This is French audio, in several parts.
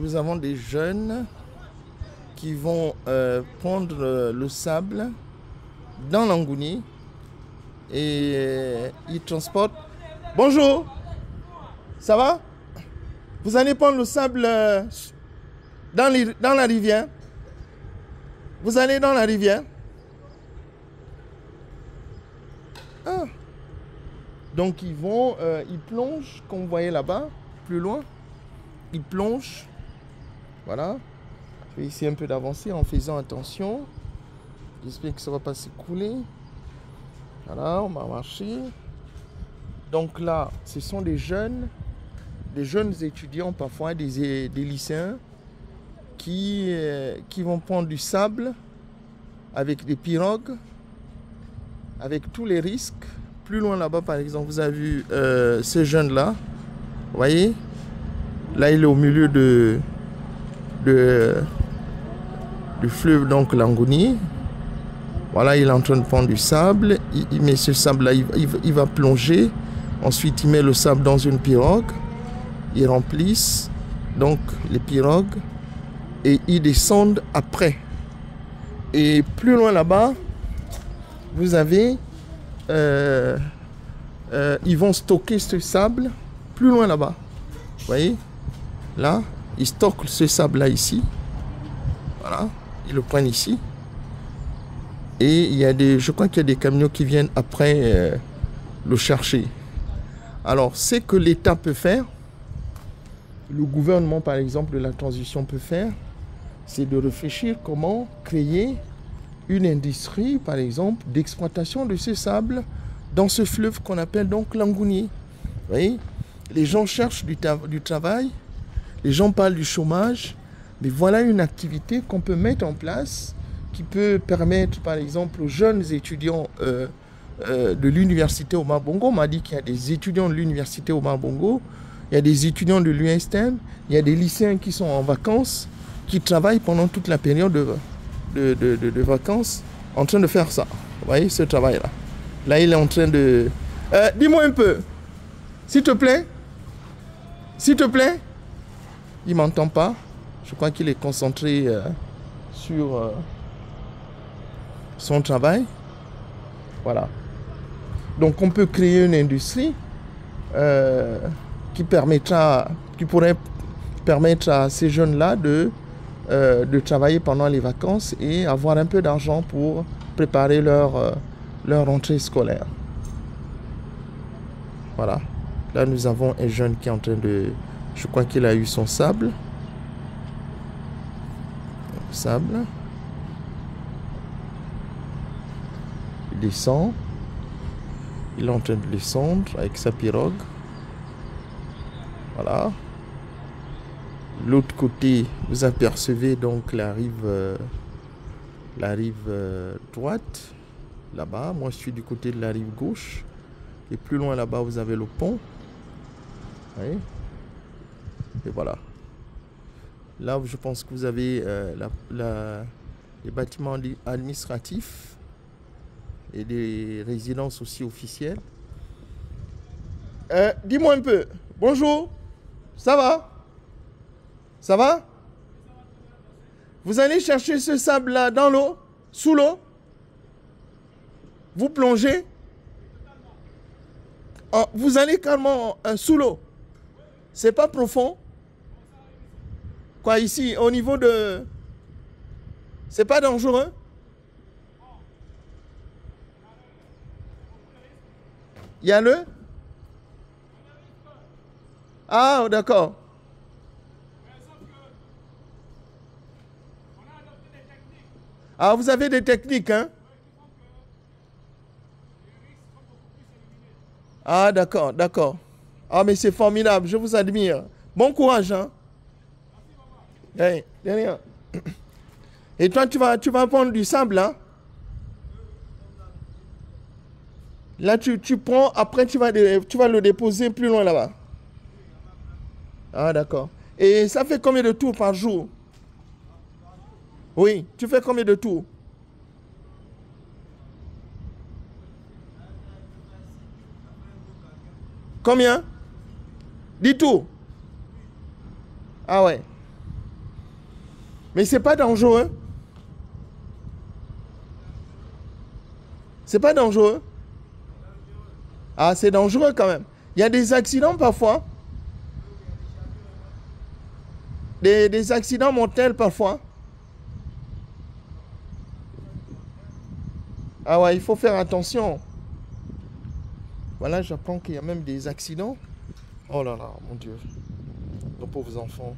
nous avons des jeunes qui vont prendre le sable dans l'Angouni et ils transportent. Bonjour, ça va? Vous allez prendre le sable dans la rivière? Vous allez dans la rivière? Ah. Donc ils vont, ils plongent, comme vous voyez là-bas, plus loin. Ils plongent. Voilà. Je vais essayer un peu d'avancer en faisant attention. J'espère que ça ne va pas s'écrouler. Voilà, on va marcher. Donc là, ce sont des jeunes étudiants, parfois des lycéens, qui vont prendre du sable avec des pirogues, avec tous les risques. Plus loin là-bas, par exemple, vous avez vu ce jeune-là. Vous voyez? Là, il est au milieu du fleuve, donc l'Angouni. Voilà, il est en train de prendre du sable. Il met ce sable-là, il va plonger. Ensuite, il met le sable dans une pirogue. Ils remplissent donc les pirogues et ils descendent après. Et plus loin là-bas, vous avez... ils vont stocker ce sable plus loin là-bas. Vous voyez? Là, ils stockent ce sable-là ici. Voilà, ils le prennent ici. Et il y a je crois qu'il y a des camions qui viennent après le chercher. Alors, ce que l'État peut faire, le gouvernement par exemple de la transition peut faire, c'est de réfléchir comment créer une industrie, par exemple, d'exploitation de ce sable dans ce fleuve qu'on appelle donc l'Angouni. Vous voyez, les gens cherchent du travail, les gens parlent du chômage, mais voilà une activité qu'on peut mettre en place qui peut permettre, par exemple, aux jeunes étudiants de l'université Omar Bongo. On m'a dit qu'il y a des étudiants de l'université Omar Bongo, il y a des étudiants de l'USTM, il y a des lycéens qui sont en vacances, qui travaillent pendant toute la période de vacances en train de faire ça. Vous voyez ce travail-là. Là, il est en train de... dis-moi un peu. S'il te plaît. S'il te plaît. Il ne m'entend pas. Je crois qu'il est concentré sur son travail. Voilà. Donc, on peut créer une industrie qui pourrait permettre à ces jeunes-là de travailler pendant les vacances et avoir un peu d'argent pour préparer leur rentrée scolaire. Voilà. Là, nous avons un jeune qui est en train de... Je crois qu'il a eu son sable. Sable. Il descend. Il est en train de descendre avec sa pirogue. Voilà. L'autre côté, vous apercevez donc la rive droite, là-bas. Moi, je suis du côté de la rive gauche. Et plus loin là-bas, vous avez le pont. Oui. Et voilà. Là, je pense que vous avez les bâtiments administratifs et des résidences aussi officielles. Dis-moi un peu. Bonjour. Ça va? Ça va? Vous allez chercher ce sable-là dans l'eau? Sous l'eau? Vous plongez? Vous allez carrément sous l'eau? C'est pas profond? Quoi, ici, au niveau de... C'est pas dangereux? Il y a le... Ah, d'accord. Ah, vous avez des techniques, hein? Ah, d'accord, d'accord. Ah, mais c'est formidable, je vous admire. Bon courage, hein? Hey, derrière. Et toi, tu vas prendre du sable, là? Là, tu prends, après, tu vas le déposer plus loin, là-bas. Ah, d'accord. Et ça fait combien de tours par jour? Oui, tu fais combien de tours? Combien? 10 tours. Ah ouais. Mais c'est pas dangereux. C'est pas dangereux. Ah, c'est dangereux quand même. Il y a des accidents parfois. Des accidents mortels parfois. Ah ouais, il faut faire attention. Voilà, j'apprends qu'il y a même des accidents. Oh là là, mon Dieu. Nos pauvres enfants.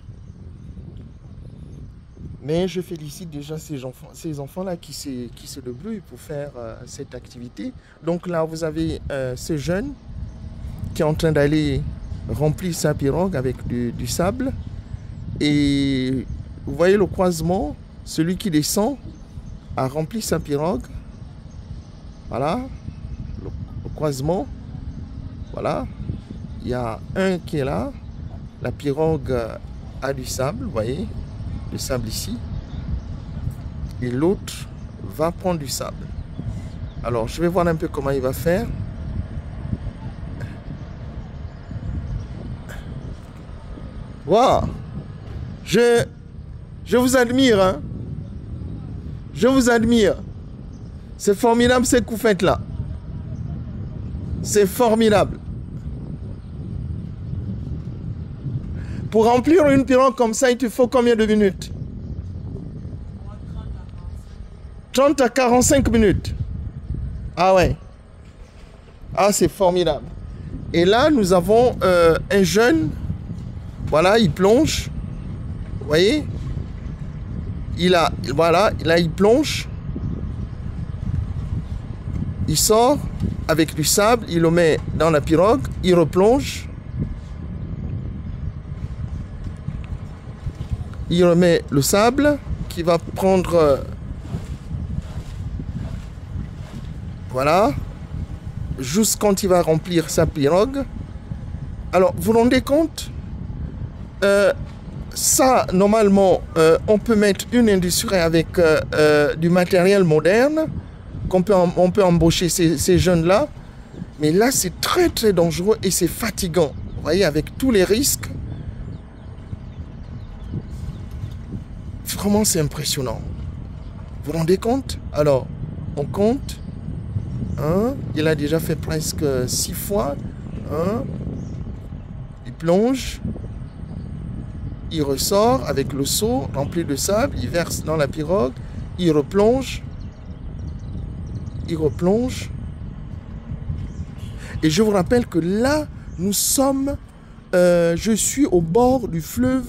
Mais je félicite déjà ces enfants-là qui se débrouillent pour faire cette activité. Donc là, vous avez ce jeune qui est en train d'aller remplir sa pirogue avec du sable. Et vous voyez le croisement, celui qui descend a rempli sa pirogue. Voilà, le croisement. Voilà, il y a un qui est là. La pirogue a du sable, vous voyez, du sable ici. Et l'autre va prendre du sable. Alors, je vais voir un peu comment il va faire. Waouh! Je vous admire, hein? Je vous admire. C'est formidable ce que vous faites là. C'est formidable. Pour remplir une pirogue comme ça, il te faut combien de minutes? 30 à 45 minutes. Ah ouais. Ah, c'est formidable. Et là, nous avons un jeune. Voilà, il plonge. Vous voyez? Voilà, là, il plonge. Il sort avec du sable, il le met dans la pirogue, il replonge. Il remet le sable qui va prendre... voilà. Juste quand il va remplir sa pirogue. Alors, vous vous rendez compte? Ça, normalement, on peut mettre une industrie avec du matériel moderne. On peut embaucher ces jeunes-là. Mais là, c'est très, très dangereux et c'est fatigant. Vous voyez, avec tous les risques. Vraiment, c'est impressionnant. Vous vous rendez compte? Alors, on compte. Il a déjà fait presque 6 fois. Il plonge. Il ressort avec le seau rempli de sable. Il verse dans la pirogue. Il replonge. Il replonge. Et je vous rappelle que là, nous sommes... je suis au bord du fleuve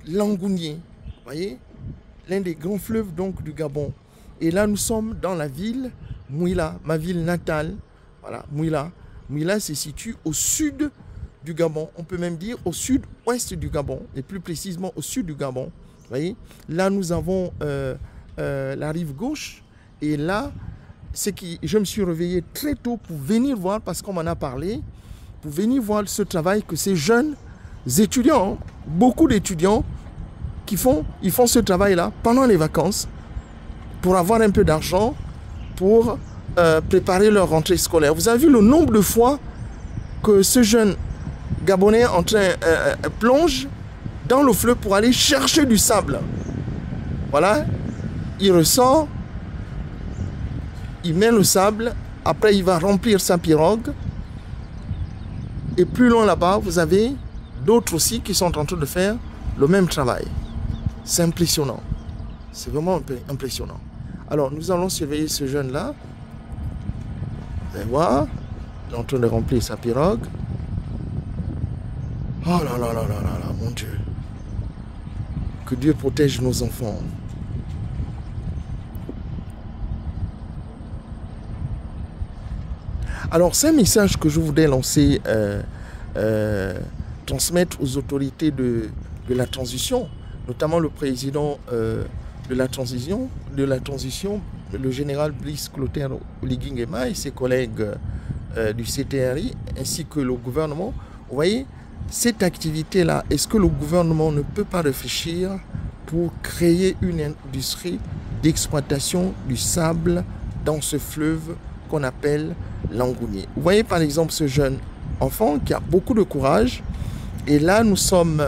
Langounier. Vous voyez? L'un des grands fleuves donc du Gabon. Et là, nous sommes dans la ville Mouila, ma ville natale. Voilà, Mouila. Mouila se situe au sud du Gabon. On peut même dire au sud-ouest du Gabon. Et plus précisément au sud du Gabon. Vous voyez? Là, nous avons la rive gauche. Et là, je me suis réveillé très tôt pour venir voir, parce qu'on m'en a parlé, pour venir voir ce travail que ces jeunes étudiants, beaucoup d'étudiants, ils font ce travail-là pendant les vacances pour avoir un peu d'argent pour préparer leur rentrée scolaire. Vous avez vu le nombre de fois que ce jeune Gabonais en train plonge dans le fleuve pour aller chercher du sable. Voilà, il ressort, il met le sable, après il va remplir sa pirogue. Et plus loin là-bas, vous avez d'autres aussi qui sont en train de faire le même travail. C'est impressionnant. C'est vraiment impressionnant. Alors, nous allons surveiller ce jeune-là. Vous allez voir. Il est en train de remplir sa pirogue. Oh là là là là là là, mon Dieu. Que Dieu protège nos enfants. Alors, c'est un message que je voudrais lancer, transmettre aux autorités de la transition, notamment le président de la transition, le général Brice Clotaire Oligui Nguema et ses collègues du CTRI, ainsi que le gouvernement. Vous voyez, cette activité-là, est-ce que le gouvernement ne peut pas réfléchir pour créer une industrie d'exploitation du sable dans ce fleuve qu'on appelle Langounier? Vous voyez par exemple ce jeune enfant qui a beaucoup de courage. Et là, nous sommes...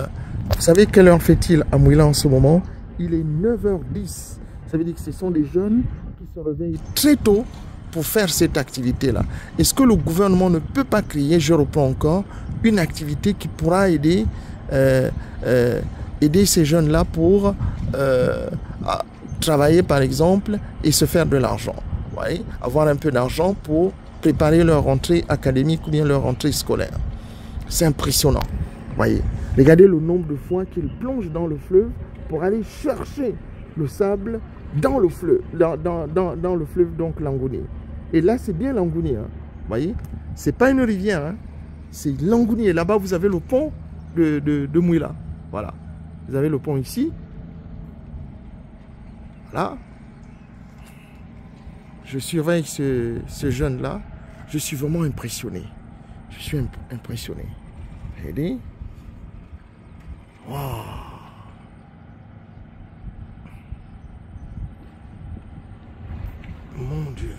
Vous savez quelle heure fait-il à Mouila en ce moment? Il est 9h10. Ça veut dire que ce sont des jeunes qui se réveillent très tôt pour faire cette activité-là. Est-ce que le gouvernement ne peut pas créer, je reprends encore, une activité qui pourra aider, aider ces jeunes-là pour travailler, par exemple, et se faire de l'argent. Ouais, avoir un peu d'argent pour préparer leur rentrée académique ou bien leur rentrée scolaire. C'est impressionnant. Voyez, regardez le nombre de fois qu'ils plongent dans le fleuve pour aller chercher le sable dans le fleuve, dans le fleuve, donc Langouni. Et là, c'est bien Langouni. Hein. Vous voyez, c'est pas une rivière, hein. C'est Langouni. Et là-bas, vous avez le pont de Mouila. Voilà. Vous avez le pont ici. Voilà. Je surveille ce jeune-là. Je suis vraiment impressionné. Je suis impressionné. Regardez. Wow. Mon Dieu.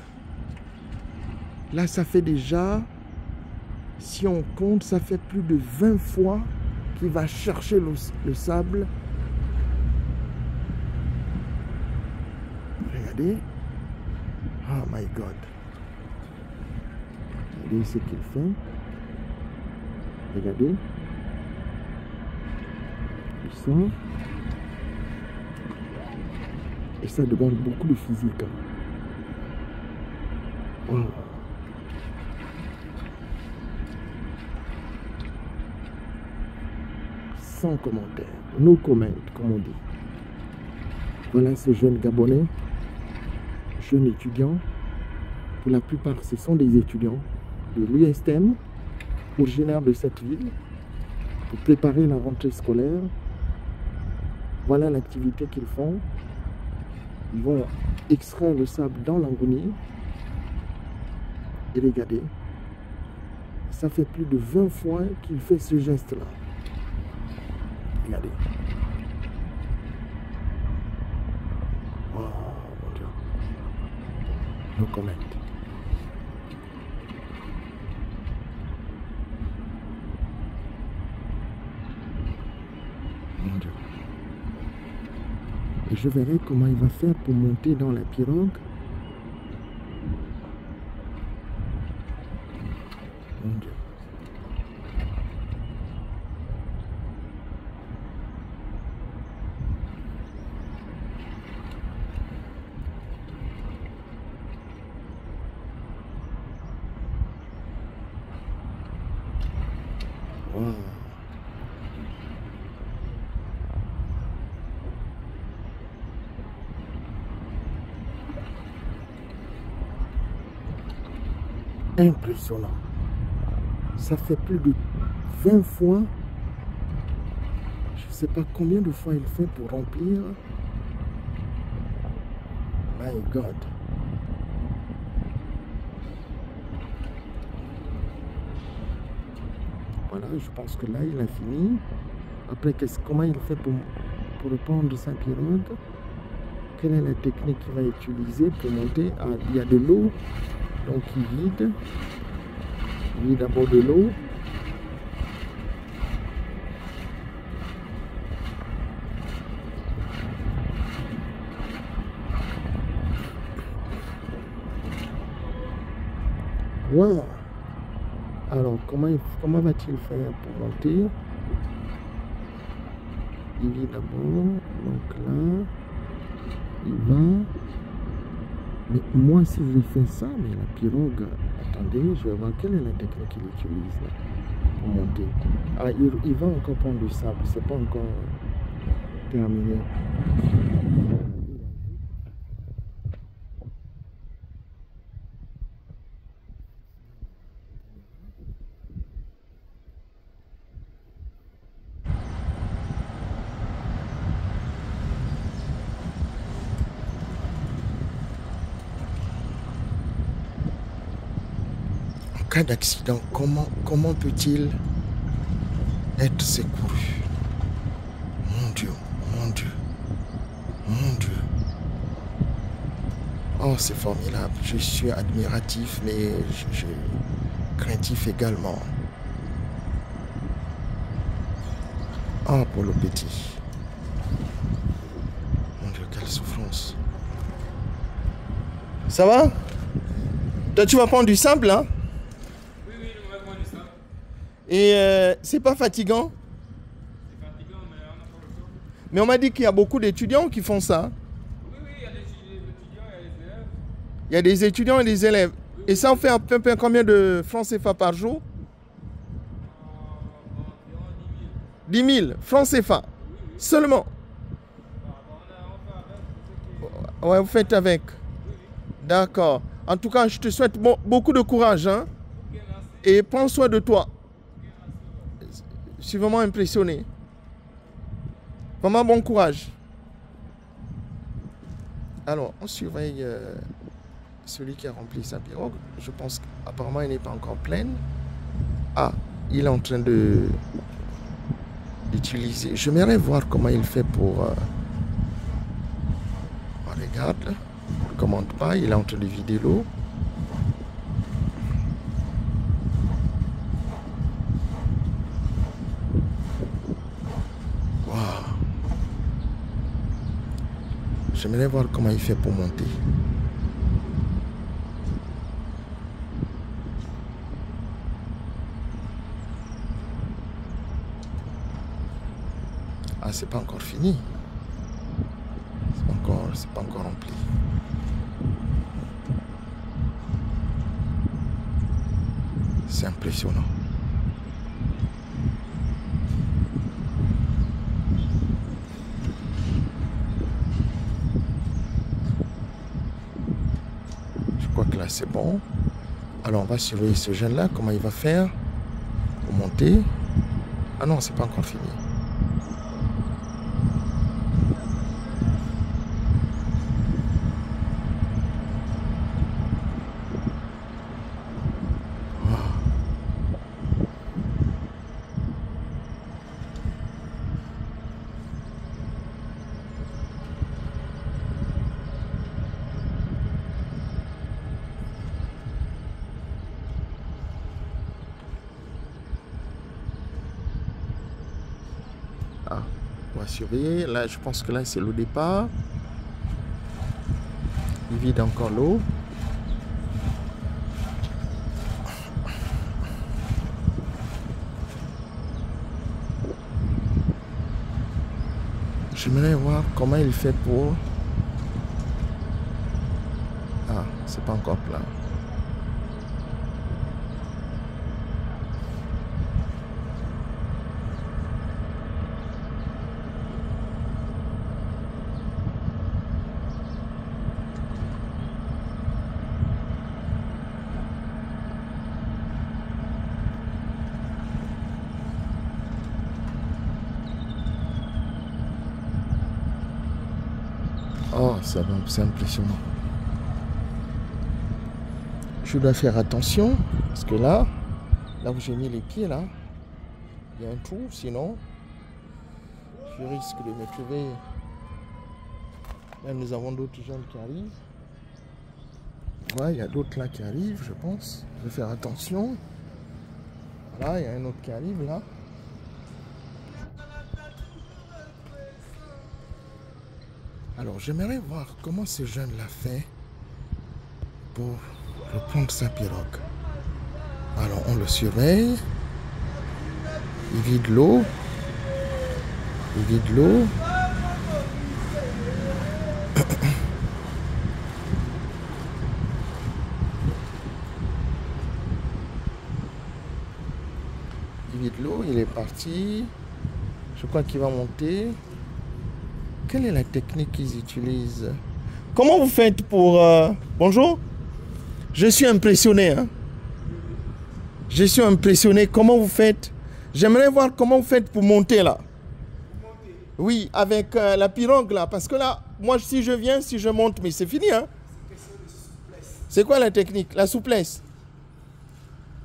Là, ça fait déjà, si on compte, ça fait plus de 20 fois qu'il va chercher le sable. Regardez. Oh my God. Regardez ce qu'il fait. Regardez. Il sort. Et ça demande beaucoup de physique. Wow. Sans commentaire. No comment, comme on dit. Voilà ce jeune Gabonais. Jeunes étudiants, pour la plupart ce sont des étudiants de l'USTM, originaires de cette ville, pour préparer la rentrée scolaire. Voilà l'activité qu'ils font. Ils vont extraire le sable dans Langouni. Et regardez, ça fait plus de 20 fois qu'il fait ce geste-là. Regardez. No comment. Mon Dieu. Et je verrai comment il va faire pour monter dans la pirogue. Mon Dieu. Wow. Impressionnant. Ça fait plus de 20 fois. Je ne sais pas combien de fois il fait pour remplir. My God. Voilà, je pense que là, il a fini. Après, comment il fait pour reprendre sa pirogue? Quelle est la technique qu'il va utiliser pour monter? Ah, il y a de l'eau. Donc, il vide. Il vide d'abord de l'eau. Voilà. Alors, comment va-t-il faire pour monter? Il vit d'abord, donc là, il va. Mais moi, si je fais ça, mais la pirogue, attendez, je vais voir quelle est la technique qu'il utilise là, pour monter. Ah, il va encore prendre du sable, c'est pas encore terminé. Cas d'accident, comment peut-il être secouru? Mon Dieu, mon Dieu, mon Dieu. Oh, c'est formidable. Je suis admiratif, mais je craintif également. Ah, pour le petit. quelle souffrance. Ça va? Toi, tu vas prendre du sable, hein? Oui, on va prendre du sable. Et c'est pas fatigant? C'est fatigant, mais on n'a pas le temps. Mais on m'a dit qu'il y a beaucoup d'étudiants qui font ça. Oui, il y a des étudiants, il y a des élèves. Il y a des étudiants et des élèves. Et ça, on fait à peu près combien de francs CFA par jour? Environ 10 000 francs CFA. Seulement. Ouais, vous faites avec. D'accord. En tout cas, je te souhaite beaucoup de courage. Hein? Et prends soin de toi. Je suis vraiment impressionné. Vraiment bon courage. Alors, on surveille celui qui a rempli sa pirogue. Je pense qu'apparemment, elle n'est pas encore pleine. Ah, il est en train d'utiliser. J'aimerais voir comment il fait pour... regarde, là. Il ne commande pas. Il est en train de vider l'eau. Waouh. J'aimerais voir comment il fait pour monter. Ah, c'est pas encore fini. C'est pas encore rempli. C'est impressionnant. Je crois que là c'est bon. Alors on va surveiller ce jeune-là, comment il va faire pour monter. Ah non, c'est pas encore fini. Ah, on va surveiller. Là, je pense que là, c'est le départ. Il vide encore l'eau. J'aimerais voir comment il fait pour... Ah, c'est pas encore plein. Oh, c'est impressionnant. Je dois faire attention, parce que là où j'ai mis les pieds, là, il y a un trou, sinon, je risque de me trouver... Là, nous avons d'autres jeunes qui arrivent. Ouais, il y a d'autres là qui arrivent, je pense. Je vais faire attention. Voilà, il y a un autre qui arrive, là. Alors, j'aimerais voir comment ce jeune l'a fait pour reprendre sa pirogue. Alors, on le surveille. Il vide l'eau. Il vide l'eau. Il vide l'eau, il est parti. Je crois qu'il va monter. Quelle est la technique qu'ils utilisent? Comment vous faites pour... Bonjour? Je suis impressionné. Hein? Je suis impressionné. Comment vous faites? J'aimerais voir comment vous faites pour monter là. Oui, avec la pirogue là. Parce que là, moi, si je viens, si je monte, mais c'est fini. Hein? C'est quoi la technique? La souplesse.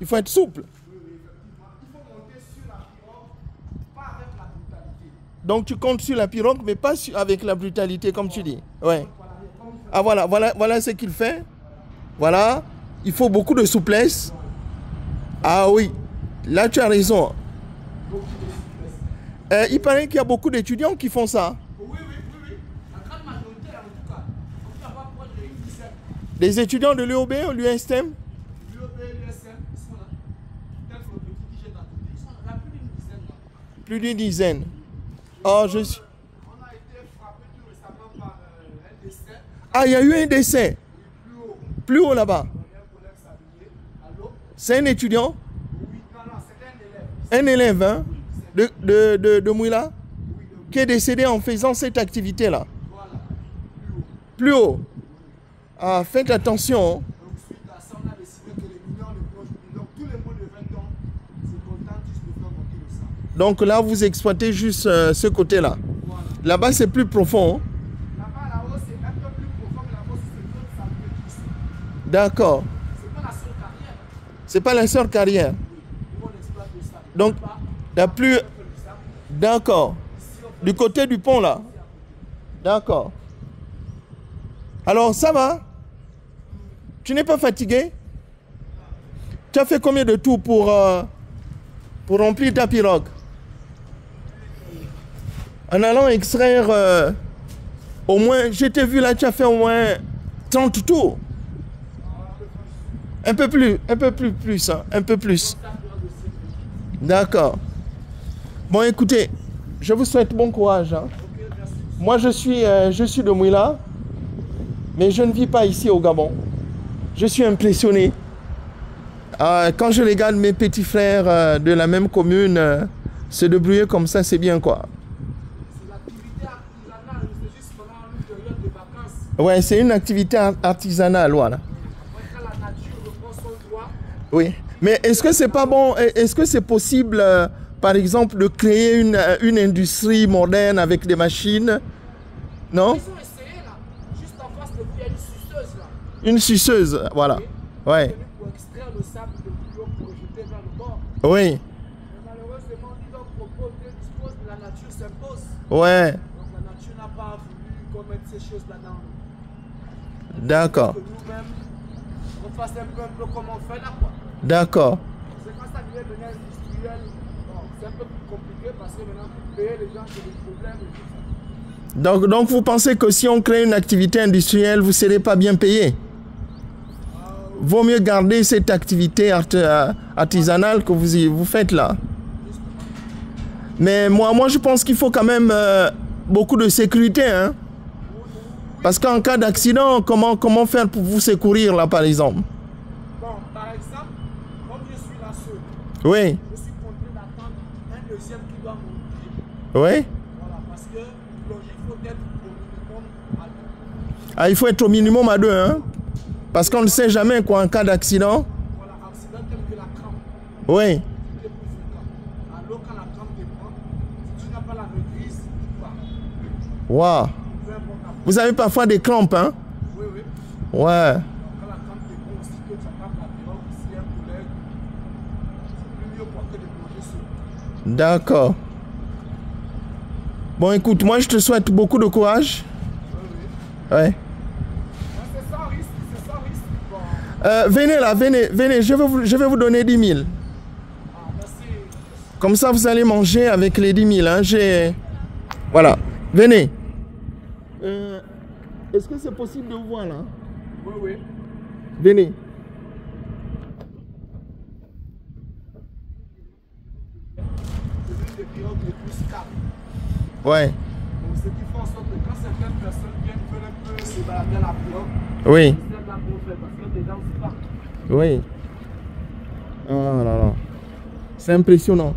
Il faut être souple. Donc tu comptes sur la pirogue, mais pas avec la brutalité, comme tu dis. Ouais. Ah voilà ce qu'il fait. Voilà. Il faut beaucoup de souplesse. Ah oui. Là, tu as raison. Il paraît qu'il y a beaucoup d'étudiants qui font ça. Oui. La grande majorité Des étudiants de l'UOB ou l'USM? L'UOB et l'USM, ils sont là. Tel que le petit qui jette à côté, ils sont là, plus d'une dizaine là. Plus d'une dizaine. Oh, je suis... On a été frappé tout récemment par un décès. Ah, il y a eu un décès. Plus haut. Plus haut là-bas. On a un collègue sablier. Allô? C'est un étudiant? Oui, non, c'est un élève. Un élève, hein? De Mouila? Qui est décédé en faisant cette activité-là. Voilà. Plus haut. Ah, faites attention. Donc, suite à ça, on a décidé que les mineurs ne plongent plus. Donc, tous les moins de 20 ans se contentent juste de faire monter le sang. Donc là, vous exploitez juste ce côté-là. Voilà. Là-bas, c'est plus profond. Hein? Là-bas, là-haut, c'est un peu plus profond, mais là-bas, c'est d'autres sabliers qui sont. D'accord. C'est pas la seule carrière. C'est pas la seule carrière. Où on exploite le sable. Donc, Là-bas, la plus... on fait le sable. D'accord. Ici, on fait Du côté du pont, là. D'accord. Alors, ça va? Tu n'es pas fatigué? Tu as fait combien de tours pour remplir ta pirogue? En allant extraire au moins, je t'ai vu là, tu as fait au moins 30 tours. Un peu plus, hein, un peu plus. D'accord. Bon, écoutez, je vous souhaite bon courage. Hein. Moi, je suis de Mouila, mais je ne vis pas ici au Gabon. Je suis impressionné. Quand je regarde mes petits frères de la même commune se débrouiller comme ça, c'est bien quoi. C'est l'activité artisanale, c'est juste pendant une période de vacances. Ouais, c'est une activité artisanale, voilà. Après, quand la nature reprend son droit, Oui. Mais est-ce que c'est pas bon, est-ce que c'est possible, par exemple, de créer une industrie moderne avec des machines? Non? ils ont essayé là. Juste en face de vous, il y a une suceuse là. Une suceuse, voilà. Ouais. Pour extraire le sable de plus haut pour le jeter vers le bord. Oui. Mais malheureusement, ils donc proposent, disposent, la nature s'impose. Ouais. Donc la nature n'a pas voulu qu'on mette ces choses là-dedans. D'accord. Que nous-mêmes, on fasse un peu comme on fait là quoi. D'accord. C'est quand ça devient devenu industriel, bon, c'est un peu plus compliqué parce que maintenant, pour payer les gens, c'est des problèmes et tout ça. Donc vous pensez que si on crée une activité industrielle, vous ne serez pas bien payé? Vaut mieux garder cette activité artisanale que vous faites là. Mais moi je pense qu'il faut quand même beaucoup de sécurité. Hein? Parce qu'en cas d'accident, comment faire pour vous secourir là par exemple? Bon, par exemple, comme je suis là seul, Oui. je suis contraint d'attendre un deuxième qui doit monter. Oui. Voilà, parce que il faut être au minimum à deux. Ah, il faut être au minimum à 2, hein? Parce qu'on ne sait jamais quoi en cas d'accident. Voilà, accident tel que la crampe, Oui. c'est plus fréquent. Alors quand la crampe te prend, si tu n'as pas la maîtrise, tu pars. Waouh. Peu importe la Vous avez parfois des crampes, hein? Oui, oui. Ouais. Quand la crampe te prend aussi, que tu n'as pas la pirogue, si un collègue, c'est plus mieux pour que de plonger seul. D'accord. Bon, écoute, moi je te souhaite beaucoup de courage. Oui, oui. Ouais. C'est sans risque, c'est sans risque. Bon, Venez là, venez, je vais vous donner 10 000. merci. Comme ça, vous allez manger avec les 10 000. Hein. Voilà, venez. Est-ce que c'est possible de vous voir là? Oui, oui. Venez. C'est l'une des pirogues les plus stables. Ouais. Donc, ce qui fait en sorte que quand certaines personnes viennent faire un peu se balader à la pirogue, Oui. c'est là qu'on fait parce que les gens se partent. Oui. Oh là là. C'est impressionnant.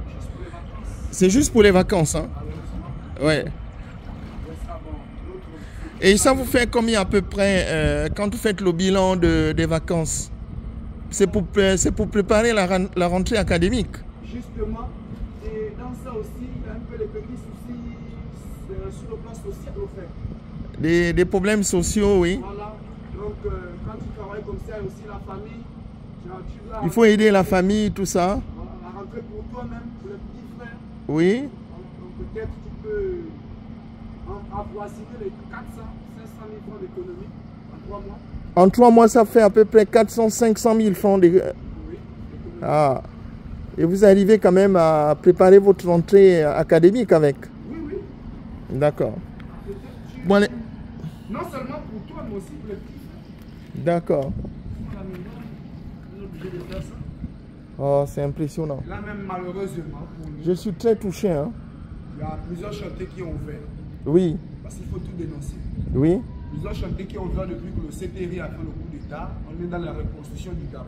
Juste pour les vacances. C'est juste pour les vacances, hein? Malheureusement, Ouais. ça, bon, l'autre, Et ça vous fait combien à peu près quand vous faites le bilan des vacances? C'est pour préparer la rentrée académique. justement, et dans ça aussi, il y a un peu les petits soucis sur le plan social au fait. Des problèmes sociaux, oui. Voilà. Donc, quand tu travailles comme ça, aussi la famille, tu dois. Il faut aider la famille, tout ça. Voilà, la rentrée pour toi-même, pour les petits frères. Oui. Donc, peut-être tu peux avoisiner les 400, 500 000 francs d'économie en 3 mois. En 3 mois, ça fait à peu près 400, 500 000 francs. Oui. Ah. Et vous arrivez quand même à préparer votre rentrée académique avec. Oui, oui. D'accord. Peut-être tu- Bon, allez. Non seulement pour toi, mais aussi pour les petits frères. D'accord. Voilà, maintenant, on est obligé de faire ça. Oh, c'est impressionnant. Là même, malheureusement, pour nous, Je suis très touché. Hein. il y a plusieurs chantiers qui ont ouvert. Oui, Parce qu'il faut tout dénoncer. oui, Plusieurs chantiers qui ont ouvert depuis que le CTRI a fait le coup d'État. On est dans la reconstruction du Gabon.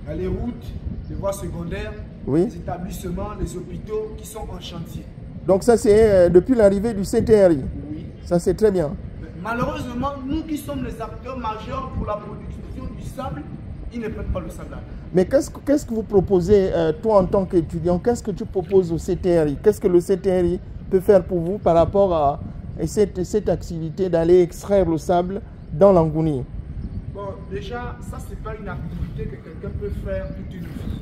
Il y a les routes, les voies secondaires, oui. les établissements, les hôpitaux qui sont en chantier. Donc ça, c'est depuis l'arrivée du CTRI. Oui. Ça, c'est très bien. Mais malheureusement, nous qui sommes les acteurs majeurs pour la production du sable, ils ne prennent pas le sable. Mais qu'est-ce que vous proposez, toi en tant qu'étudiant, qu'est-ce que tu proposes au CTRI? Qu'est-ce que le CTRI peut faire pour vous par rapport à cette activité d'aller extraire le sable dans l'Angouni? Bon, déjà, ça, c'est pas une activité que quelqu'un peut faire toute une vie.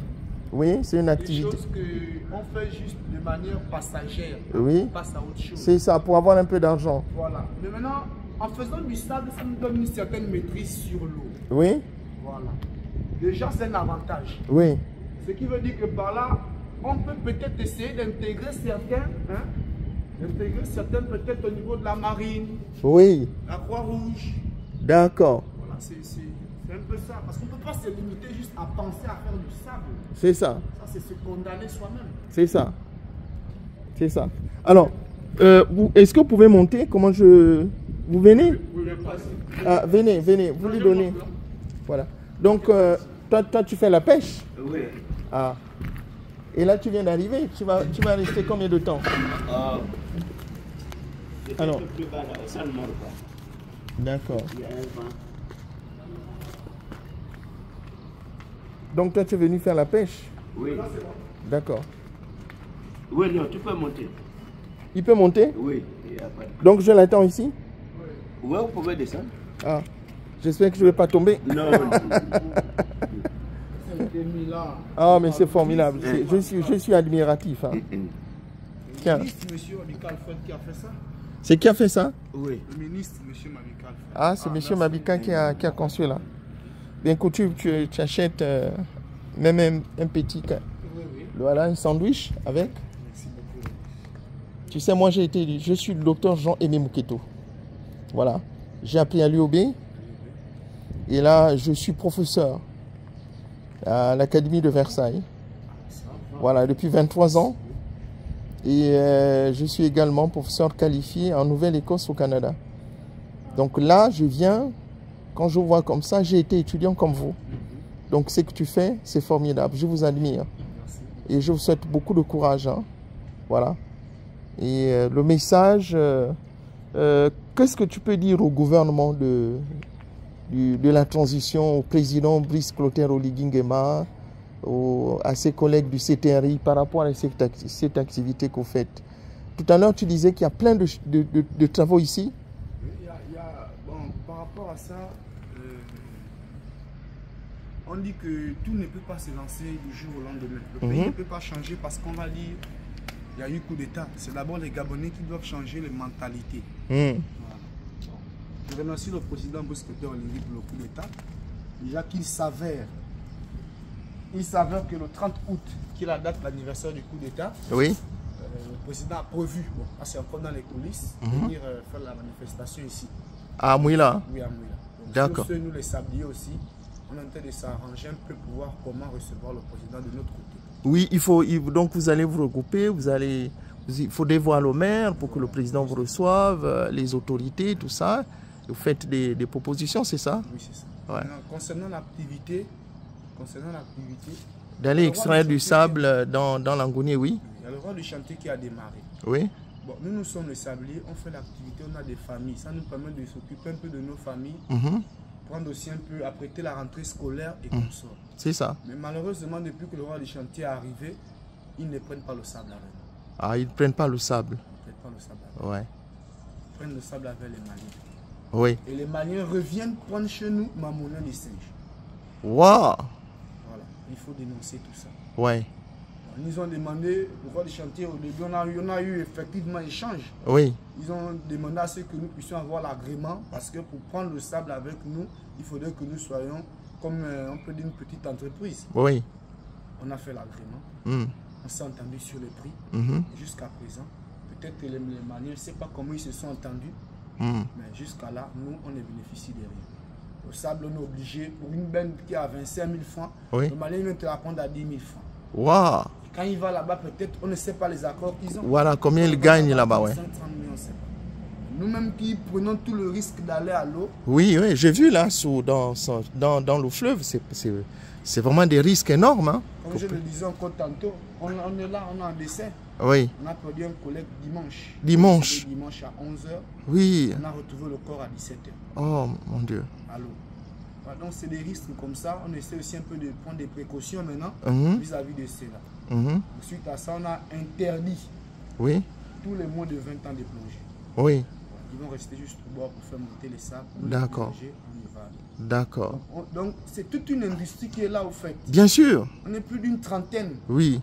Oui, c'est une Des activité. choses qu'on fait juste de manière passagère. Oui. On passe à autre chose. C'est ça, pour avoir un peu d'argent. Voilà. Mais maintenant, en faisant du sable, ça nous donne une certaine maîtrise sur l'eau. Oui, Voilà. Déjà, c'est un avantage. oui, Ce qui veut dire que par là, on peut peut-être essayer d'intégrer certains, hein, d'intégrer certains peut-être au niveau de la marine, oui, la Croix-Rouge. d'accord. Voilà, c'est un peu ça. Parce qu'on ne peut pas se limiter juste à penser à faire du sable. C'est ça, Ça, c'est se condamner soi-même. c'est ça. C'est ça. Alors, est-ce que vous pouvez monter? Comment je... Vous venez? Oui, mais pas Ah, venez, venez, vous lui donnez. Voilà. Donc, toi, tu fais la pêche? Oui. Ah. Et là, tu viens d'arriver. Tu vas rester combien de temps? Alors. Un peu plus bas là, au centre mort, quoi. D'accord. Il y a un vent. Donc, toi, tu es venu faire la pêche? Oui. D'accord. Oui, non, tu peux monter. Il peut monter? Oui, il n'y a pas de... Donc, je l'attends ici? Oui, vous pouvez descendre. Ah. J'espère que je ne vais pas tomber. Non. Ah, mais c'est formidable. Je suis admiratif. Hein. Le Tiens. ministre, M. Mabika Alfred, qui a fait ça. C'est qui a fait ça? Oui. Le ministre, M. Mabika Alfred. Ah, c'est M. Mabika qui a conçu là. Bien que tu achètes même un petit... Oui, oui. Voilà, un sandwich avec. Merci beaucoup. Tu sais, moi, je suis le docteur Jean-Aimé Mouketo. Voilà. J'ai appris à l'UOB. Et là, je suis professeur à l'Académie de Versailles. Voilà, depuis 23 ans. Et je suis également professeur qualifié en Nouvelle-Écosse au Canada. Donc là, je viens, quand je vois comme ça, j'ai été étudiant comme vous. Donc ce que tu fais, c'est formidable. Je vous admire. Et je vous souhaite beaucoup de courage. Hein. Voilà. Et le message, qu'est-ce que tu peux dire au gouvernement de la transition, au président Brice Clotaire Oligui Nguema, à ses collègues du CTRI par rapport à cette activité que vous faites? Tout à l'heure, tu disais qu'il y a plein de travaux ici. Bon, par rapport à ça, on dit que tout ne peut pas se lancer du jour au lendemain. Le pays ne peut pas changer parce qu'on va dire il y a eu coup d'État. C'est d'abord les Gabonais qui doivent changer les mentalités. Voilà. Je remercie le président Brice Clotaire Oligui pour le coup d'État. Déjà qu'il s'avère que le 30 août, qui est la date de l'anniversaire du coup d'État, Oui. le président a prévu, bon, c'est encore dans les coulisses, venir faire la manifestation ici. À Mouila. Oui, à Mouila. D'accord. Sur ce, nous les sabliers aussi, on est en train de s'arranger un peu pour voir comment recevoir le président de notre côté. Oui, donc vous allez vous regrouper, il faut dévoiler au maire pour que le président vous reçoive, les autorités, tout ça. Vous faites des propositions, c'est ça? Oui, c'est ça. Ouais. Maintenant, concernant l'activité, d'aller extraire du sable dans l'Angouni, oui. il y a le roi du chantier qui a démarré. Oui. Bon, nous sommes les sabliers, on fait l'activité, on a des familles. Ça nous permet de s'occuper un peu de nos familles, prendre aussi un peu, apprêter la rentrée scolaire et comme ça. C'est ça. Mais malheureusement, depuis que le roi du chantier est arrivé, ils ne prennent pas le sable avec nous. Ah, ils ne prennent pas le sable. Ils ne prennent pas le sable avec nous. Ouais. Ils prennent le sable avec les Maliens. Oui. Et les Maliens reviennent prendre chez nous ma monnaie des singes. Waouh. Voilà, il faut dénoncer tout ça. Ouais. Ils nous ont demandé, le roi du chantier, au début, on a eu effectivement échange. Oui. Ils ont demandé à ce que nous puissions avoir l'agrément, parce que pour prendre le sable avec nous, il faudrait que nous soyons comme on peut dire une petite entreprise. Oui. On a fait l'agrément, on s'est entendu sur le prix. Jusqu'à présent, peut-être que les Maliens, je ne sais pas comment ils se sont entendus, mais jusqu'à là, nous, on ne bénéficie de rien. Le sable, on est obligé, pour une benne qui est à 25 000 francs, Oui. le Malien vient te la prendre à 10 000 francs. Waouh. Quand il va là-bas, peut-être, on ne sait pas les accords qu'ils ont. Voilà combien il gagne là-bas, ouais. 5, 30 millions, on sait pas. Nous-mêmes qui prenons tout le risque d'aller à l'eau. Oui, oui, j'ai vu là, dans le fleuve, c'est vraiment des risques énormes. Hein. Comme je le disais encore tantôt, on est là, on a un décès. Oui, On a perdu un collègue dimanche. Dimanche. Dimanche à 11h. oui. On a retrouvé le corps à 17h. Oh mon Dieu. À l'eau. Voilà, donc c'est des risques comme ça. On essaie aussi un peu de prendre des précautions maintenant Mhm, vis-à-vis de cela. mhm. Suite à ça, on a interdit Oui, tous les moins de 20 ans de plongée. oui, Ils vont rester juste au bord pour faire monter les sables. Pour les D'accord. plonger, on y va. d'accord. Donc c'est toute une industrie qui est là au fait. Bien sûr, On est plus d'une trentaine, oui,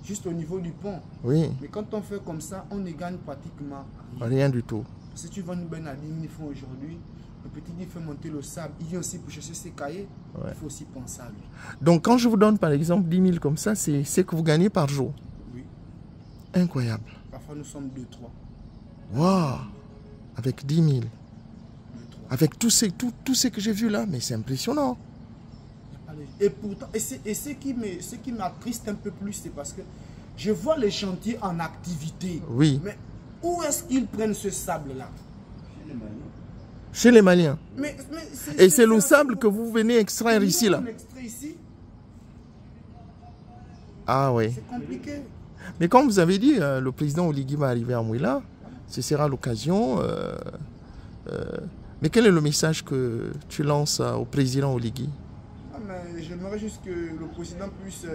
juste au niveau du pont. oui, Mais quand on fait comme ça, on ne gagne pratiquement rien. rien du tout. Si tu vends une benne à 10 000 francs aujourd'hui, le petit il fait monter le sable, il vient aussi pour chercher ses cahiers, Ouais. il faut aussi penser à lui. Donc quand je vous donne par exemple 10 000 comme ça, c'est ce que vous gagnez par jour. Oui, Incroyable. parfois nous sommes 2-3. Waouh. Avec 10 000. 2-3. Avec tout ce que j'ai vu là, mais c'est impressionnant. Et pourtant, et ce qui m'attriste un peu plus, c'est parce que je vois les chantiers en activité. Oui. Mais où est-ce qu'ils prennent ce sable-là? Chez les Maliens. Mais Et c'est le sable que vous venez extraire ici là. On extrait ici, Ah oui. c'est compliqué. Mais comme vous avez dit, le président Oligui va arriver à Mouila. Ce sera l'occasion. Mais quel est le message que tu lances au président Oligui? Ah, mais j'aimerais juste que le président puisse,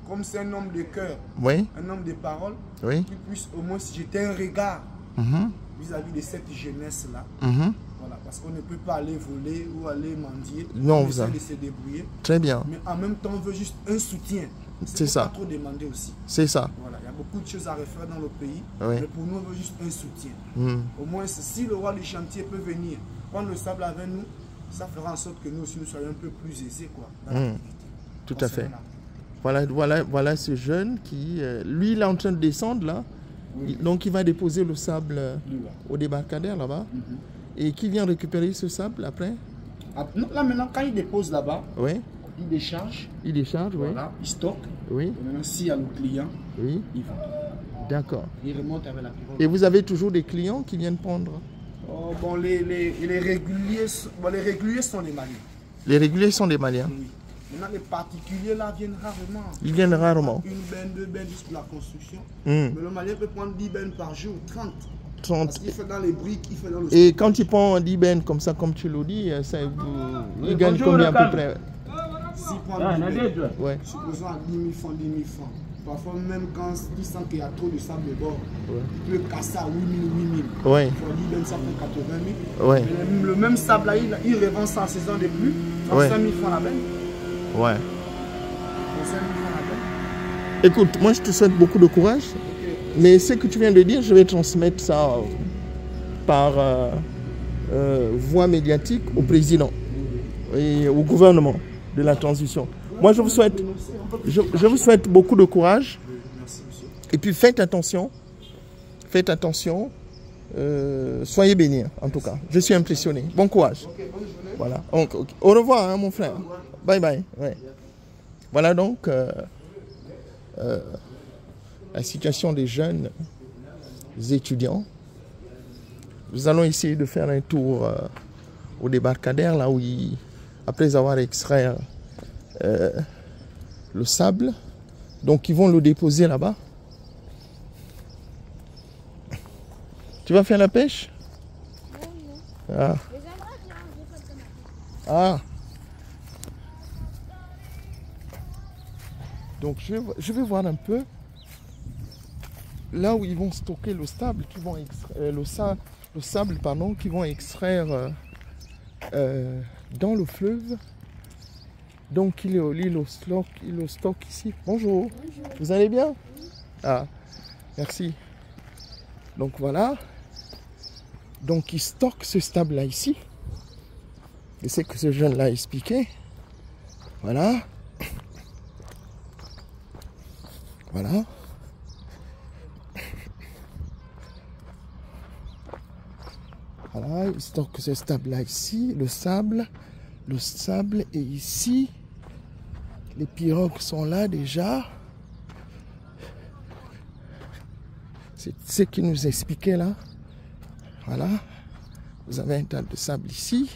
comme c'est un homme de cœur, Oui, un homme de parole, oui. qu'il puisse au moins jeter un regard Mhm, vis-à-vis de cette jeunesse-là. mhm. Voilà, parce qu'on ne peut pas aller voler ou aller mendier. Non, on vous essaie avez- de se débrouiller. Très bien. Mais en même temps, on veut juste un soutien. C'est faut ça. pas trop demander aussi. C'est ça. Voilà, il y a beaucoup de choses à refaire dans le pays. Oui. Mais pour nous, on veut juste un soutien. Mhm. Au moins, si le roi du chantier peut venir prendre le sable avec nous, ça fera en sorte que nous aussi, nous soyons un peu plus aisés. Quoi, dans l'activité. Tout à fait. Concernant Voilà ce jeune qui, lui, il est en train de descendre là. Oui. Donc, il va déposer le sable l'activité. Là. au débarcadère là-bas. Mhm. Et qui vient récupérer ce sable après? Ah, non, là, maintenant, quand il dépose là-bas, Oui. il décharge, Il décharge, oui. voilà, il stocke. Oui, Et maintenant, s'il y a le client, oui. il va. D'accord. Il remonte avec la pirogue. Et vous avez toujours des clients qui viennent prendre? Oh, bon, les réguliers, les réguliers sont les Maliens. Les réguliers sont des Maliens. Oui. Maintenant, les particuliers là viennent rarement. Ils viennent rarement. Une benne, deux bennes juste pour la construction. Hmm. Mais le Malien peut prendre 10 bennes par jour, 30. 30. Parce qu'il fait dans les briques, il fait dans le... Et quand il prend 10 bennes comme ça, comme tu le dis, il gagne bonjour, combien à Rakam. peu près? S'il prend Ah, 10 bennes, toi. Ouais. supposons à 10 000 francs, 10 000 francs. Parfois, même quand il sent qu'il y a trop de sable de bord, il peut casser à 8 000, 8 000. Ouais. Pour 10 bennes, ça fait 80 000. Ouais. Mais le même sable là, il revend ça en saison de pluie. 35 000 francs la benne. Ouais. 35 000 francs la benne. Écoute, moi je te souhaite beaucoup de courage. Mais ce que tu viens de dire, je vais transmettre ça par voie médiatique au président et au gouvernement de la transition. Moi je vous souhaite, je vous souhaite beaucoup de courage. Merci, monsieur. Et puis faites attention. Faites attention. Soyez bénis en tout cas. Je suis impressionné. Bon courage. Voilà. Donc, ok. Au revoir hein, mon frère. Bye bye. Ouais. Voilà donc la situation des jeunes étudiants. Nous allons essayer de faire un tour au débarcadère là où après avoir extrait le sable, donc ils vont le déposer là-bas. Tu vas faire la pêche? Ah. Ah. Donc je vais voir un peu là où ils vont stocker le sable, qui vont extraire, le sable pardon, qui vont extraire dans le fleuve. Donc il le stocke ici. Bonjour. Bonjour. Vous allez bien? Ah, merci. Donc voilà. Donc il stocke ce sable là ici. Et c'est que ce jeune là a expliqué. Voilà. Voilà. Voilà, Il stocke ce sable-là ici. Le sable est ici. Les pirogues sont là déjà. C'est ce qu'il nous expliquait là. Voilà. Vous avez un tas de sable ici.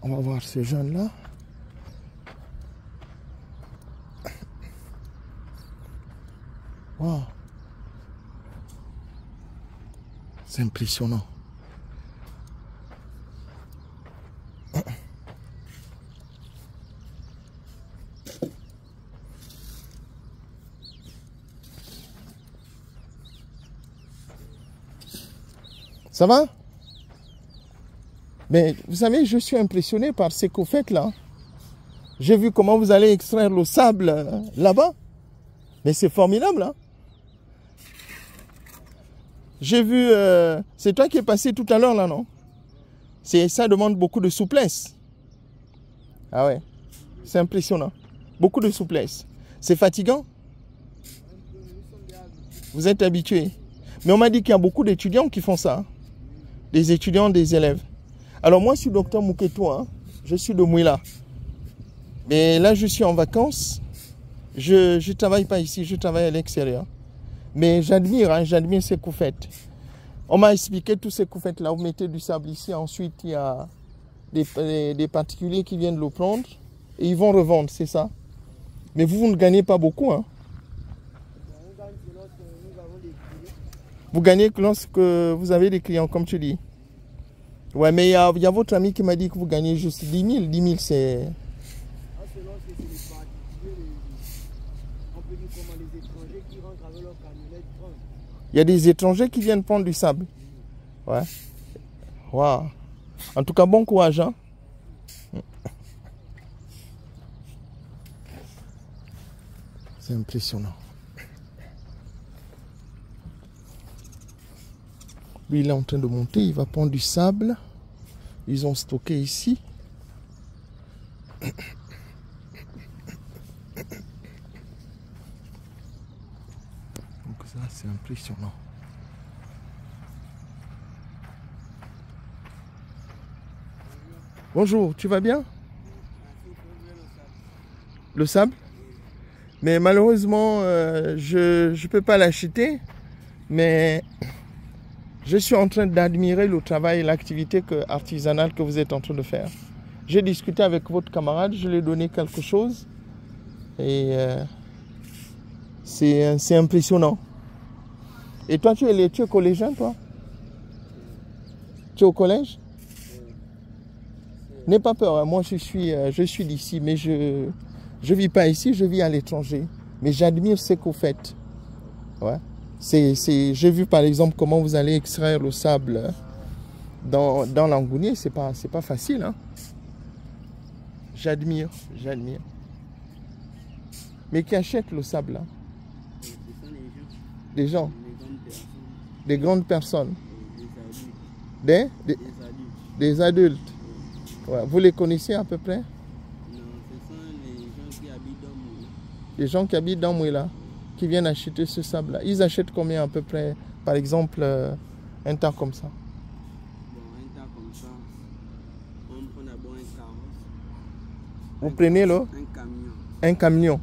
On va voir ce jaune-là. Wow. C'est impressionnant. Ça va? Mais vous savez, je suis impressionné par ce que vous faites là. J'ai vu comment vous allez extraire le sable là-bas. Mais c'est formidable, hein? J'ai vu... c'est toi qui es passé tout à l'heure là, non? Ça demande beaucoup de souplesse. Ah ouais. C'est impressionnant. Beaucoup de souplesse. C'est fatigant? Vous êtes habitué. Mais on m'a dit qu'il y a beaucoup d'étudiants qui font ça. Hein? Des étudiants, des élèves. Alors moi, je suis docteur Mouketo. Hein? Je suis de Mouila. Mais là, je suis en vacances. Je ne travaille pas ici, je travaille à l'extérieur. Mais j'admire, hein, j'admire ce que vous faites. On m'a expliqué tout ce que vous faites là. Vous mettez du sable ici. Ensuite, il y a des particuliers qui viennent le prendre. Et ils vont revendre, c'est ça. Mais vous ne gagnez pas beaucoup. Hein? Vous gagnez lorsque vous avez des clients, comme tu dis. Ouais, mais il y a votre ami qui m'a dit que vous gagnez juste 10 000. 10 000, c'est... Il y a des étrangers qui viennent prendre du sable. Ouais. Waouh. En tout cas, bon courage. Hein? C'est impressionnant. Lui, il est en train de monter. Il va prendre du sable. Ils ont stocké ici. Donc ça, c'est impressionnant. Bonjour, tu vas bien? Le sable? Mais malheureusement, je ne peux pas l'acheter. Mais je suis en train d'admirer le travail et l'activité artisanale que vous êtes en train de faire. J'ai discuté avec votre camarade, je lui ai donné quelque chose. Et c'est impressionnant. Et toi, tu es collégien, toi? Tu es au collège? N'aie pas peur, hein. Moi je suis d'ici, mais je ne vis pas ici, je vis à l'étranger. Mais j'admire ce que vous faites. Ouais. J'ai vu par exemple comment vous allez extraire le sable dans l'Angounier, c'est pas facile. Hein? J'admire. Mais qui achètent le sable là? Des gens. Des grandes personnes. Des adultes. Ouais. Vous les connaissez à peu près? Non, ce sont les gens qui habitent dans Mouila. Les gens qui habitent dans Mouila, qui viennent acheter ce sable-là. Ils achètent combien à peu près, par exemple, un tas comme ça? Bon, un tas comme ça, on prend d'abord un carrosse. Vous prenez le? Un camion. Un camion.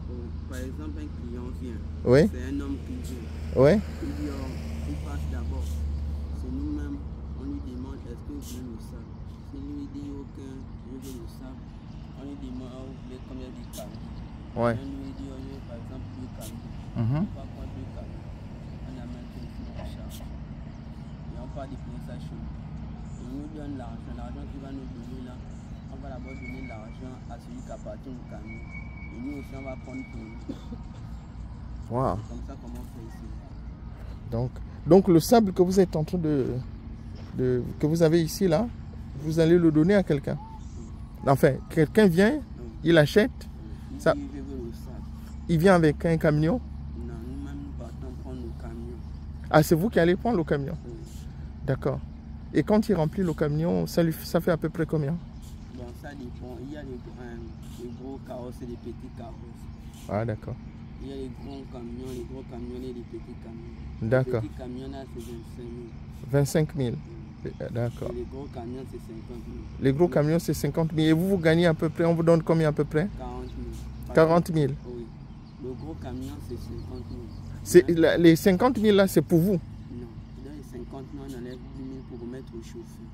Par exemple, un client vient. Oui. C'est un homme qui vient. Oui. Il passe d'abord. C'est nous-mêmes, on lui demande est-ce que vous voulez le sable. S'il lui dit ok, je veux le sable, on lui demande vous voulez combien de camions. Ouais. On lui dit par exemple 2 camions. On va prendre 2 camions. On amène tout en charge. Et on part déposer ça chez nous. Il nous donne l'argent. L'argent qu'il va nous donner là, on va d'abord donner l'argent à celui qui appartient au camion. Et nous aussi, on va prendre pour nous. Wow. C'est comme ça qu'on fait ici. Donc le sable que vous êtes en train que vous avez ici là, vous allez le donner à quelqu'un. Enfin, quelqu'un vient, il achète. Ça, il vient avec un camion. Non, nous-mêmes nous partons prendre le camion. Ah, c'est vous qui allez prendre le camion? Oui. D'accord. Et quand il remplit le camion, ça fait à peu près combien? Bon, ça dépend. Il y a les gros carrosses et les petits carrosses. Ah, d'accord. Il y a les gros camions et les petits camions. D'accord. Les petits camions là, c'est 25 000. 25 000. D'accord. Et les gros camions, c'est 50 000. Les gros camions, c'est 50 000. Et vous, vous gagnez à peu près, on vous donne combien à peu près? 40 000. 40 000. Oui. Le gros camion, c'est 50 000. Les 50 000 là, c'est pour vous? Non. Dans les 50 000, on enlève 10 000 pour remettre au chauffeur.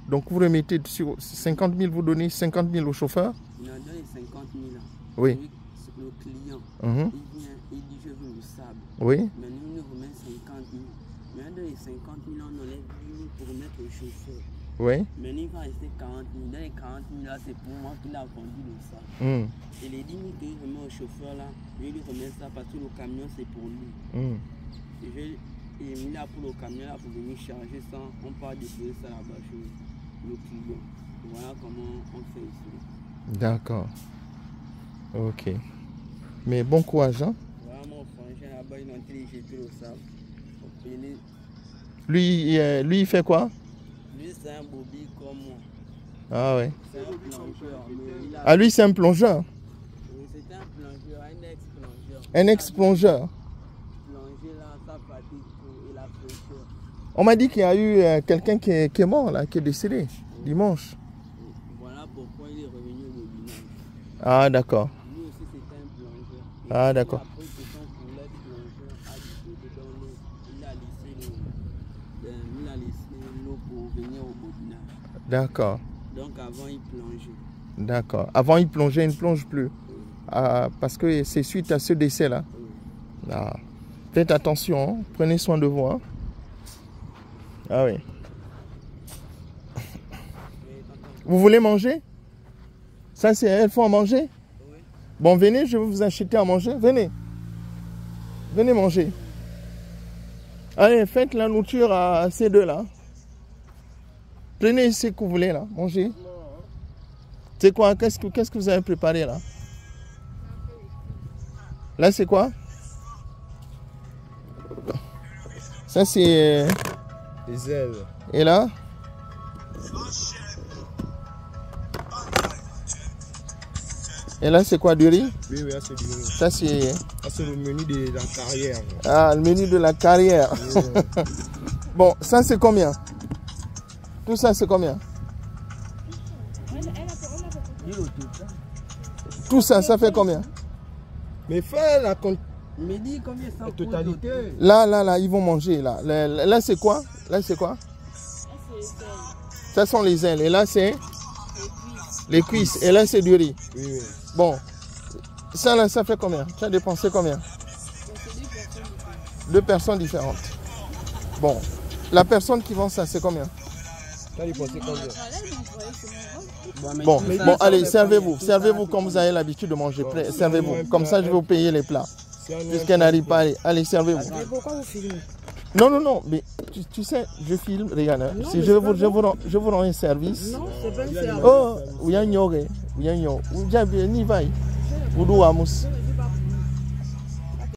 Donc vous remettez sur 50 000, vous donnez 50 000 au chauffeur? Non, dans les 50 000 là. Oui. Le client, Mhm. il vient, il dit je veux le sable. Oui. Mais nous, nous remet 50 000. Mais dans les 50 000, on enlève 10 000 pour remettre au chauffeur. Oui. Mais il va rester 40 000. Dans les 40 000 là, c'est pour moi qu'il a vendu le sable. Et les 10 000 qu'il remet au chauffeur là, je lui remets ça parce que le camion c'est pour lui. Et je mis là pour le camion là pour venir charger ça. On part déposer ça là-bas chez le client. Voilà comment on fait ici. D'accord. Ok. Mais bon courage, hein? Voilà mon frangin là-bas, il a intelligé tout le sable. Lui, il fait quoi? Lui, c'est un bobby comme moi. Ah ouais. C'est un plongeur. Ah, lui, c'est un plongeur? Oui, c'est un plongeur, un ex-plongeur. Un ex-plongeur? Plonger là, ça fatigue trop et la fraîcheur. On m'a dit qu'il y a eu quelqu'un qui est mort, là, qui est décédé dimanche. Voilà pourquoi il est revenu au bobinage. Ah, d'accord. Lui aussi, c'était un plongeur. Et Ah, d'accord. après que son collègue plongeur a décédé dans l'eau, il a laissé l'eau pour venir au bobinage. D'accord. Donc avant, il plongeait. D'accord. Avant, il plongeait, il ne plonge plus. Ah, parce que c'est suite à ce décès-là. Ah. Faites attention, hein. Prenez soin de vous. Hein. Ah oui. Vous voulez manger? Ça, c'est elles font à manger? Oui. Bon, venez, je vais vous acheter à manger. Venez. Venez manger. Allez, faites la nourriture à ces deux-là. Prenez ce que vous voulez, là. Mangez. C'est quoi? Qu'est-ce que vous avez préparé, là? Là, c'est quoi? Ça, c'est... Les ailes. Et là? Et là, c'est quoi, du riz? Oui, oui, c'est du riz. Ça, c'est... Ça, c'est le menu de la carrière. Ah, le menu de la carrière. Oui. Bon, ça, c'est combien? Tout ça, c'est combien? Tout ça, ça fait combien? Mais fais la Mais dis combien ça coûte totalité. Là, ils vont manger, là. Là, c'est quoi? Là, c'est quoi? Ça sont les ailes. Et là, c'est les cuisses. Et là, c'est du riz. Oui, oui. Bon, ça, là, ça fait combien? Tu as dépensé combien? 2 personnes différentes. Bon, la personne qui vend ça, c'est combien? Tu as dépensé combien? Bon, allez, servez-vous. Servez-vous comme vous avez l'habitude de manger. Servez-vous. Comme ça, je vais vous payer les plats. Puisqu'elle n'arrive pas à aller. Allez, servez-vous. Mais pourquoi vous filmez? Non. Mais tu sais, je filme, regarde. Hein. Si je vous rends un service. Non, c'est pas un service. Oh, vous y a un yore. Vous y a un yore. Vous y a un yore. Vous y a un yore.